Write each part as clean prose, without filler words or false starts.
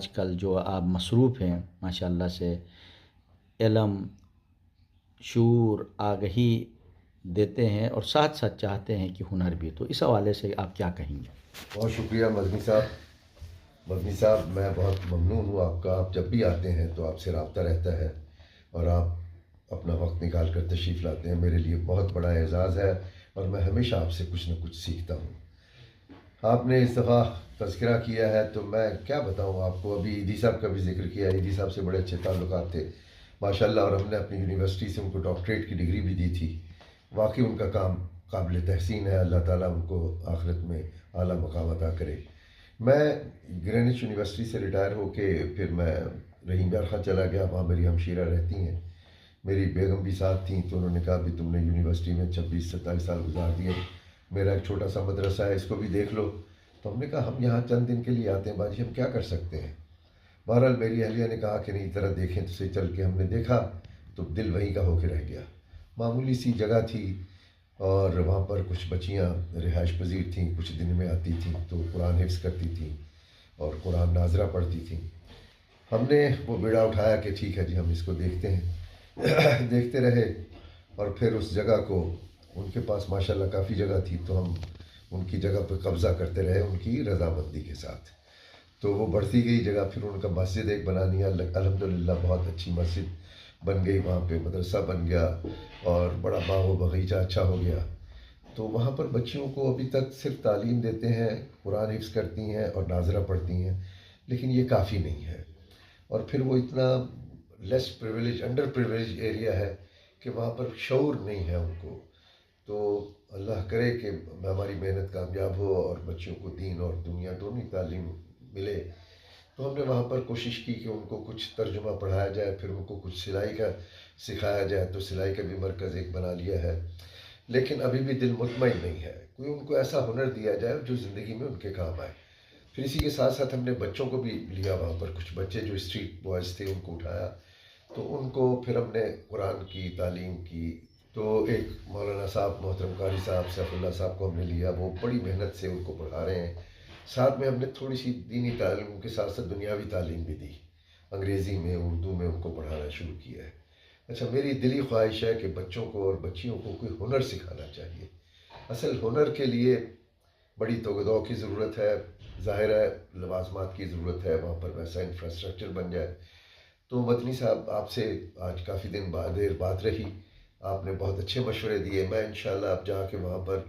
آج کل جو آپ مصروف ہیں ماشاءاللہ سے، علم، شعور، آگہی دیتے ہیں اور ساتھ ساتھ چاہتے ہیں کہ ہنر بھی، تو اس حوالے سے آپ کیا کہیں گے؟ بہت شکریہ مدنی صاحب. مدنی صاحب میں بہت ممنون ہوں آپ کا. آپ جب بھی آتے ہیں تو آپ سے رابطہ رہتا ہے اور آپ اپنا وقت نکال کر تشریف لاتے ہیں. میرے لیے بہت بڑا اعزاز ہے اور میں ہمیشہ آپ سے کچھ نہ کچھ سیکھتا ہوں. آپ نے اس دفعہ تذکرہ کیا ہے تو میں کیا بتاؤں آپ کو. ابھی ایدی صاحب کا بھی ذکر کیا. ایدی صاحب سے بڑے اچھے تعلقات تھے ماشاءاللہ، اور ہم نے اپنی یونیورسٹی سے ان کو ڈاکٹریٹ کی ڈگری بھی دی تھی. واقعی ان کا کام قابل تحسین ہے. اللہ تعالیٰ ان کو آخرت میں اعلیٰ مقام عطا کرے. میں گرینوچ یونیورسٹی سے ریٹائر ہو کے پھر میں رحیم یار خان چلا گیا. وہاں میری ہمشیرہ رہتی ہیں، میری بیگم بھی ساتھ تھیں. تو انہوں نے کہا بھی تم نے یونیورسٹی میں 26-27 سال گزار دیے، میرا ایک چھوٹا سا مدرسہ ہے، اس کو بھی دیکھ لو. تو ہم نے کہا ہم یہاں چند دن کے لیے آتے ہیں باجی، ہم کیا کر سکتے ہیں. بہرحال میری اہلیہ نے کہا کہ نہیں طرح دیکھیں تو سے چل کے. ہم نے دیکھا تو دل وہیں کا ہو کے رہ گیا. معمولی سی جگہ تھی اور وہاں پر کچھ بچیاں رہائش پذیر تھیں، کچھ دن میں آتی تھیں تو قرآن حفظ کرتی تھیں اور قرآن ناظرہ پڑھتی تھیں. ہم نے وہ بیڑا اٹھایا کہ ٹھیک ہے جی ہم اس کو دیکھتے ہیں. دیکھتے رہے اور پھر اس جگہ کو، ان کے پاس ماشاءاللہ کافی جگہ تھی، تو ہم ان کی جگہ پہ قبضہ کرتے رہے ان کی رضامندی کے ساتھ. تو وہ بڑھتی گئی جگہ. پھر ان کا مسجد ایک بنا لیا الحمدللہ، بہت اچھی مسجد بن گئی. وہاں پہ مدرسہ بن گیا اور بڑا باغ و باغیچہ اچھا ہو گیا. تو وہاں پر بچیوں کو ابھی تک صرف تعلیم دیتے ہیں، قرآن حفظ کرتی ہیں اور ناظرہ پڑھتی ہیں، لیکن یہ کافی نہیں ہے. اور پھر وہ اتنا لیس پریویلیج، انڈر پریویلیج ایریا ہے کہ وہاں پر شعور نہیں ہے ان کو. تو اللہ کرے کہ ہماری محنت کامیاب ہو اور بچوں کو دین اور دنیا دونوں تعلیم ملے. تو ہم نے وہاں پر کوشش کی کہ ان کو کچھ ترجمہ پڑھایا جائے، پھر ان کو کچھ سلائی کا سکھایا جائے. تو سلائی کا بھی مرکز ایک بنا لیا ہے، لیکن ابھی بھی دل مطمئن نہیں ہے. کوئی ان کو ایسا ہنر دیا جائے جو زندگی میں ان کے کام آئے. پھر اسی کے ساتھ ساتھ ہم نے بچوں کو بھی لیا وہاں پر. کچھ بچے جو اسٹریٹ بوائز تھے ان کو اٹھایا، تو ان کو پھر ہم نے قرآن کی تعلیم کی. تو ایک مولانا صاحب محترم قاری صاحب سیف اللہ صاحب کو ہم نے لیا. وہ بڑی محنت سے ان کو پڑھا رہے ہیں. ساتھ میں ہم نے تھوڑی سی دینی تعلیم کے ساتھ ساتھ دنیاوی تعلیم بھی دی. انگریزی میں اردو میں ان کو پڑھانا شروع کیا ہے. اچھا، میری دلی خواہش ہے کہ بچوں کو اور بچیوں کو کوئی ہنر سکھانا چاہیے. اصل ہنر کے لیے بڑی توغ کی ضرورت ہے. ظاہر ہے لوازمات کی ضرورت ہے، وہاں پر ویسا انفراسٹرکچر بن جائے. تو مدنی صاحب آپ سے آج کافی دن دیر بات رہی. آپ نے بہت اچھے مشورے دیے. میں انشاءاللہ اب جا کے وہاں پر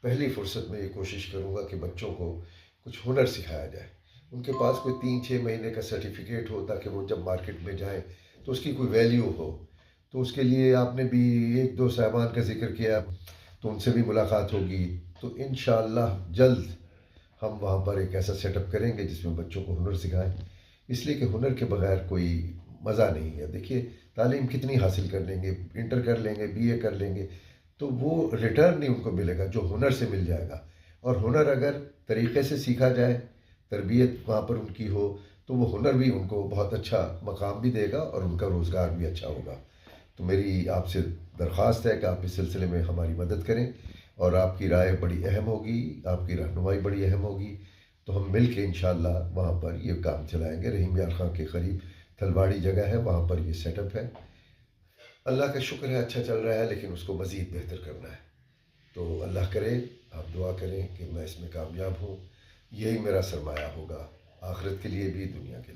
پہلی فرصت میں یہ کوشش کروں گا کہ بچوں کو کچھ ہنر سکھایا جائے. ان کے پاس کوئی 3-6 مہینے کا سرٹیفکیٹ ہو تاکہ وہ جب مارکیٹ میں جائیں تو اس کی کوئی ویلیو ہو. تو اس کے لیے آپ نے بھی 1-2 صاحبان کا ذکر کیا، تو ان سے بھی ملاقات ہوگی. تو انشاءاللہ جلد ہم وہاں پر ایک ایسا سیٹ اپ کریں گے جس میں بچوں کو ہنر سکھائیں. اس لیے کہ ہنر کے بغیر کوئی مزہ نہیں ہے. دیکھیے تعلیم کتنی حاصل کر لیں گے، انٹر کر لیں گے، بی اے کر لیں گے، تو وہ ریٹرن نہیں ان کو ملے گا جو ہنر سے مل جائے گا. اور ہنر اگر طریقے سے سیکھا جائے، تربیت وہاں پر ان کی ہو، تو وہ ہنر بھی ان کو بہت اچھا مقام بھی دے گا اور ان کا روزگار بھی اچھا ہوگا. تو میری آپ سے درخواست ہے کہ آپ اس سلسلے میں ہماری مدد کریں، اور آپ کی رائے بڑی اہم ہوگی، آپ کی رہنمائی بڑی اہم ہوگی. تو ہم مل کے انشاءاللہ وہاں پر یہ کام چلائیں گے. رحیم یار خان کے قریب تھلواڑی جگہ ہے، وہاں پر یہ سیٹ اپ ہے. اللہ کا شکر ہے اچھا چل رہا ہے، لیکن اس کو مزید بہتر کرنا ہے. تو اللہ کرے آپ دعا کریں کہ میں اس میں کامیاب ہوں. یہی میرا سرمایہ ہوگا، آخرت کے لیے بھی دنیا کے لیے.